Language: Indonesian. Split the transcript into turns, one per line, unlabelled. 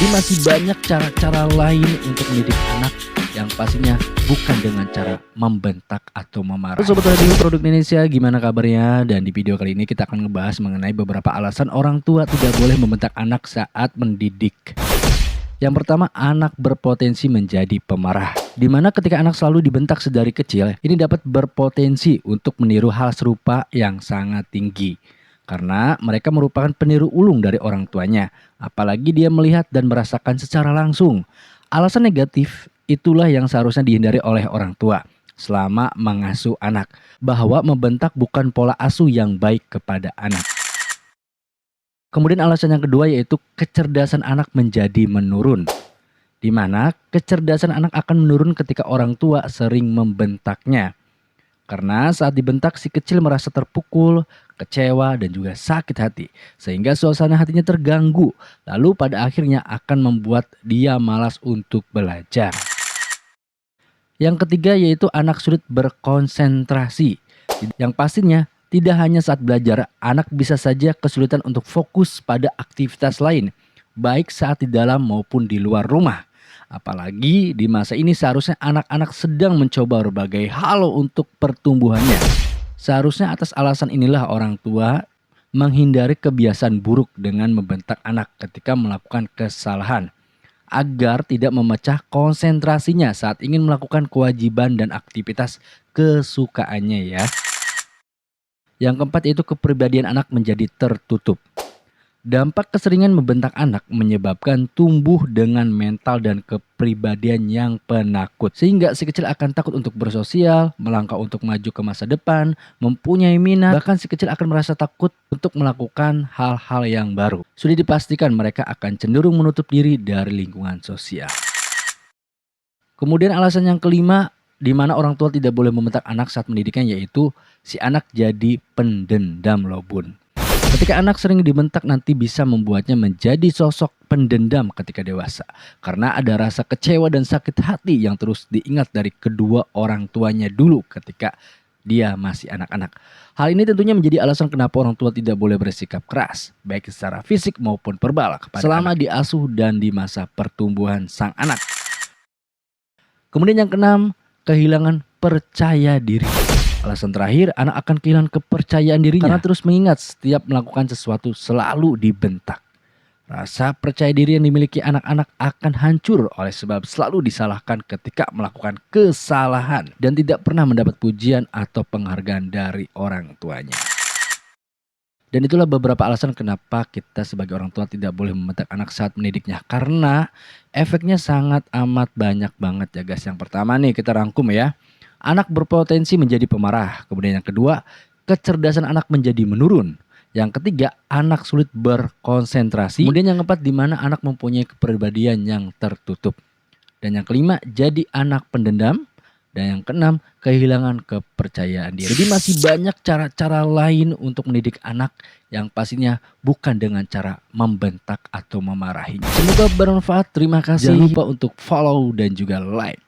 Jadi masih banyak cara-cara lain untuk mendidik anak yang pastinya bukan dengan cara membentak atau memarahi. Sobat Radio Produk Indonesia, gimana kabarnya? Dan di video kali ini kita akan ngebahas mengenai beberapa alasan orang tua tidak boleh membentak anak saat mendidik. Yang pertama, anak berpotensi menjadi pemarah. Dimana ketika anak selalu dibentak sedari kecil, ini dapat berpotensi untuk meniru hal serupa yang sangat tinggi. Karena mereka merupakan peniru ulung dari orang tuanya. Apalagi dia melihat dan merasakan secara langsung. Alasan negatif itulah yang seharusnya dihindari oleh orang tua selama mengasuh anak. Bahwa membentak bukan pola asuh yang baik kepada anak. Kemudian alasan yang kedua yaitu kecerdasan anak menjadi menurun. Di mana kecerdasan anak akan menurun ketika orang tua sering membentaknya. Karena saat dibentak si kecil merasa terpukul, kecewa dan juga sakit hati. Sehingga suasana hatinya terganggu. Lalu pada akhirnya akan membuat dia malas untuk belajar. Yang ketiga yaitu anak sulit berkonsentrasi. Yang pastinya tidak hanya saat belajar, anak bisa saja kesulitan untuk fokus pada aktivitas lain, baik saat di dalam maupun di luar rumah. Apalagi di masa ini seharusnya anak-anak sedang mencoba berbagai hal untuk pertumbuhannya. Seharusnya atas alasan inilah orang tua menghindari kebiasaan buruk dengan membentak anak ketika melakukan kesalahan, agar tidak memecah konsentrasinya saat ingin melakukan kewajiban dan aktivitas kesukaannya ya. Yang keempat yaitu kepribadian anak menjadi tertutup. Dampak keseringan membentak anak menyebabkan tumbuh dengan mental dan kepribadian yang penakut. Sehingga si kecil akan takut untuk bersosial, melangkah untuk maju ke masa depan, mempunyai minat. Bahkan si kecil akan merasa takut untuk melakukan hal-hal yang baru. Sudah dipastikan mereka akan cenderung menutup diri dari lingkungan sosial. Kemudian alasan yang kelima, di mana orang tua tidak boleh membentak anak saat mendidiknya yaitu si anak jadi pendendam loh bun. Ketika anak sering dibentak nanti bisa membuatnya menjadi sosok pendendam ketika dewasa. Karena ada rasa kecewa dan sakit hati yang terus diingat dari kedua orang tuanya dulu ketika dia masih anak-anak. Hal ini tentunya menjadi alasan kenapa orang tua tidak boleh bersikap keras, baik secara fisik maupun verbal kepada selama anak diasuh dan di masa pertumbuhan sang anak. Kemudian yang keenam, kehilangan percaya diri. Alasan terakhir, anak akan kehilangan kepercayaan dirinya karena terus mengingat setiap melakukan sesuatu selalu dibentak. Rasa percaya diri yang dimiliki anak-anak akan hancur oleh sebab selalu disalahkan ketika melakukan kesalahan dan tidak pernah mendapat pujian atau penghargaan dari orang tuanya. Dan itulah beberapa alasan kenapa kita sebagai orang tua tidak boleh membentak anak saat mendidiknya. Karena efeknya sangat amat banyak banget ya guys. Yang pertama nih kita rangkum ya. Anak berpotensi menjadi pemarah. Kemudian yang kedua, kecerdasan anak menjadi menurun. Yang ketiga, anak sulit berkonsentrasi. Kemudian yang keempat, di mana anak mempunyai kepribadian yang tertutup. Dan yang kelima, jadi anak pendendam. Dan yang keenam, kehilangan kepercayaan diri. Jadi masih banyak cara-cara lain untuk mendidik anak yang pastinya bukan dengan cara membentak atau memarahinya. Semoga bermanfaat. Terima kasih. Jangan lupa untuk follow dan juga like.